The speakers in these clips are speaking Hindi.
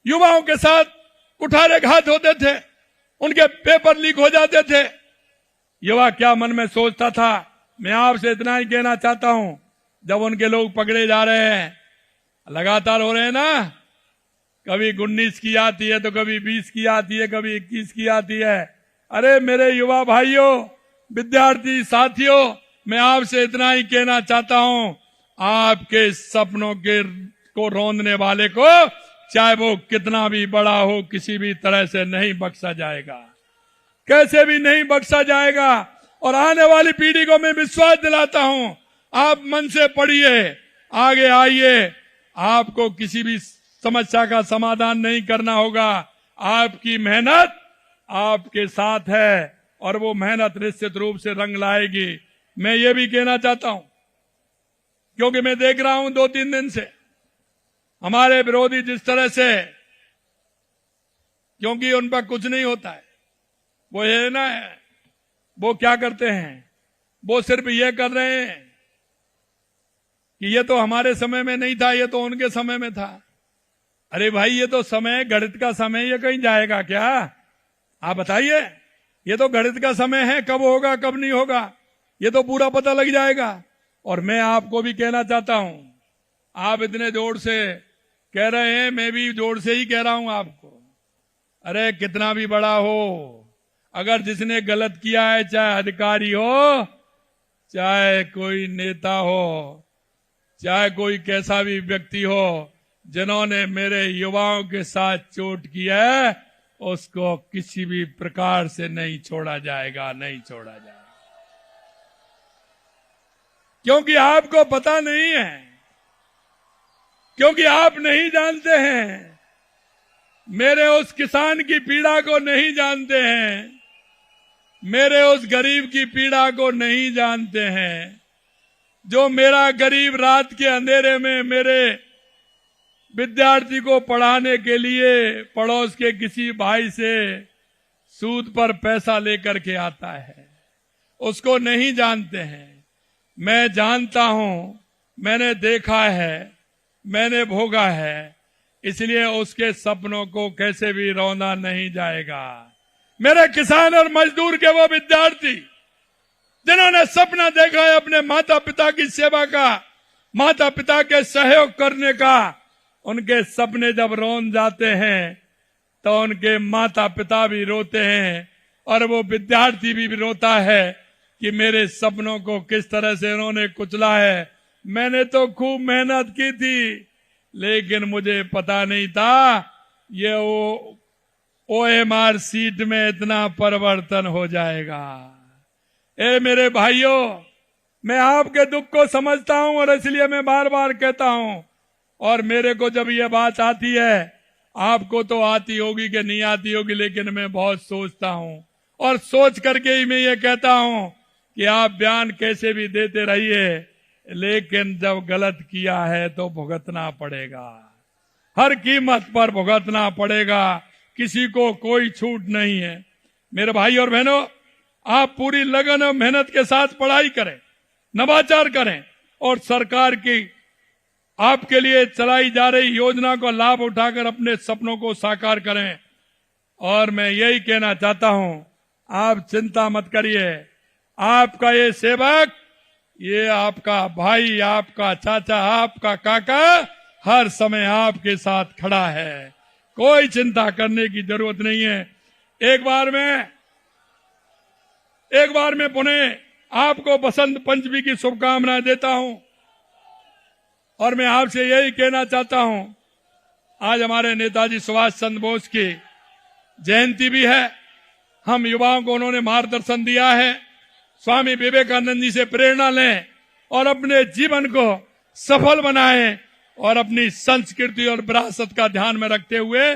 युवाओं के साथ कुठाराघात होते थे, उनके पेपर लीक हो जाते थे। युवा क्या मन में सोचता था, मैं आपसे इतना ही कहना चाहता हूं, जब उनके लोग पकड़े जा रहे हैं, लगातार हो रहे हैं ना, कभी 19 की आती है तो कभी 20 की आती है, कभी 21 की आती है। अरे मेरे युवा भाइयों, विद्यार्थी साथियों, मैं आपसे इतना ही कहना चाहता हूं, आपके सपनों को रौंदने वाले को चाहे वो कितना भी बड़ा हो, किसी भी तरह से नहीं बख्शा जाएगा, कैसे भी नहीं बख्शा जाएगा। और आने वाली पीढ़ी को मैं विश्वास दिलाता हूं, आप मन से पढ़िए, आगे आइए, आपको किसी भी समस्या का समाधान नहीं करना होगा। आपकी मेहनत आपके साथ है और वो मेहनत निश्चित रूप से रंग लाएगी। मैं ये भी कहना चाहता हूं, क्योंकि मैं देख रहा हूं 2-3 दिन से हमारे विरोधी जिस तरह से, क्योंकि उन पर कुछ नहीं होता है, वो ये ना है, वो क्या करते हैं, वो सिर्फ ये कर रहे हैं कि ये तो हमारे समय में नहीं था, ये तो उनके समय में था। अरे भाई, ये तो समय गणित का समय, ये कहीं जाएगा क्या? आप बताइए, ये तो गणित का समय है, कब होगा कब नहीं होगा ये तो पूरा पता लग जाएगा। और मैं आपको भी कहना चाहता हूं, आप इतने जोर से कह रहे हैं, मैं भी जोर से ही कह रहा हूं आपको, अरे कितना भी बड़ा हो, अगर जिसने गलत किया है, चाहे अधिकारी हो, चाहे कोई नेता हो, चाहे कोई कैसा भी व्यक्ति हो, जिन्होंने मेरे युवाओं के साथ चोट किया है, उसको किसी भी प्रकार से नहीं छोड़ा जाएगा, नहीं छोड़ा जाएगा। क्योंकि आपको पता नहीं है, क्योंकि आप नहीं जानते हैं, मेरे उस किसान की पीड़ा को नहीं जानते हैं, मेरे उस गरीब की पीड़ा को नहीं जानते हैं, जो मेरा गरीब रात के अंधेरे में मेरे विद्यार्थी को पढ़ाने के लिए पड़ोस के किसी भाई से सूद पर पैसा लेकर के आता है, उसको नहीं जानते हैं। मैं जानता हूं, मैंने देखा है, मैंने भोगा है, इसलिए उसके सपनों को कैसे भी रौंदा नहीं जाएगा। मेरे किसान और मजदूर के वो विद्यार्थी जिन्होंने सपना देखा है अपने माता पिता की सेवा का, माता पिता के सहयोग करने का, उनके सपने जब रौंद जाते हैं तो उनके माता पिता भी रोते हैं और वो विद्यार्थी भी रोता है कि मेरे सपनों को किस तरह से उन्होंने कुचला है। मैंने तो खूब मेहनत की थी, लेकिन मुझे पता नहीं था ये OMR सीट में इतना परिवर्तन हो जाएगा। ए मेरे भाइयों, मैं आपके दुख को समझता हूं और इसलिए मैं बार बार कहता हूं, और मेरे को जब ये बात आती है, आपको तो आती होगी कि नहीं आती होगी, लेकिन मैं बहुत सोचता हूं और सोच करके ही मैं ये कहता हूं कि आप बयान कैसे भी देते रहिए, लेकिन जब गलत किया है तो भुगतना पड़ेगा, हर कीमत पर भुगतना पड़ेगा, किसी को कोई छूट नहीं है। मेरे भाई और बहनों, आप पूरी लगन और मेहनत के साथ पढ़ाई करें, नवाचार करें और सरकार की आपके लिए चलाई जा रही योजना को लाभ उठाकर अपने सपनों को साकार करें। और मैं यही कहना चाहता हूं, आप चिंता मत करिए, आपका ये सेवक, ये आपका भाई, आपका चाचा, आपका काका हर समय आपके साथ खड़ा है, कोई चिंता करने की जरूरत नहीं है। एक बार मैं पुनः आपको बसंत पंचमी की शुभकामनाएं देता हूं और मैं आपसे यही कहना चाहता हूं, आज हमारे नेताजी सुभाष चंद्र बोस की जयंती भी है। हम युवाओं को उन्होंने मार्गदर्शन दिया है, स्वामी विवेकानंद जी से प्रेरणा लें और अपने जीवन को सफल बनाएं और अपनी संस्कृति और विरासत का ध्यान में रखते हुए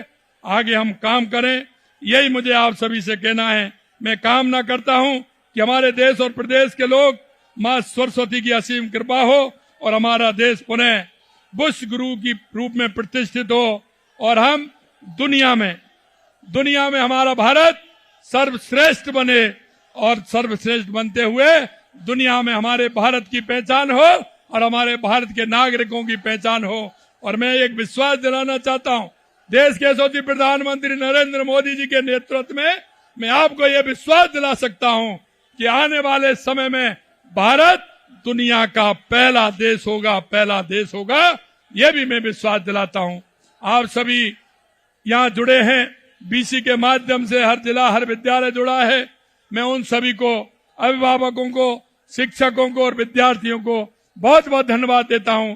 आगे हम काम करें। यही मुझे आप सभी से कहना है। मैं कामना करता हूं कि हमारे देश और प्रदेश के लोग मां सरस्वती की असीम कृपा हो और हमारा देश पुनः बुश गुरु की रूप में प्रतिष्ठित हो और हम दुनिया में हमारा भारत सर्वश्रेष्ठ बने और सर्वश्रेष्ठ बनते हुए दुनिया में हमारे भारत की पहचान हो और हमारे भारत के नागरिकों की पहचान हो। और मैं एक विश्वास दिलाना चाहता हूं, देश के यशस्वी प्रधानमंत्री नरेंद्र मोदी जी के नेतृत्व में मैं आपको यह विश्वास दिला सकता हूं कि आने वाले समय में भारत दुनिया का पहला देश होगा, यह भी मैं विश्वास दिलाता हूं। आप सभी यहां जुड़े हैं, बीसी के माध्यम से हर जिला हर विद्यालय जुड़ा है। मैं उन सभी को, अभिभावकों को, शिक्षकों को और विद्यार्थियों को बहुत बहुत धन्यवाद देता हूं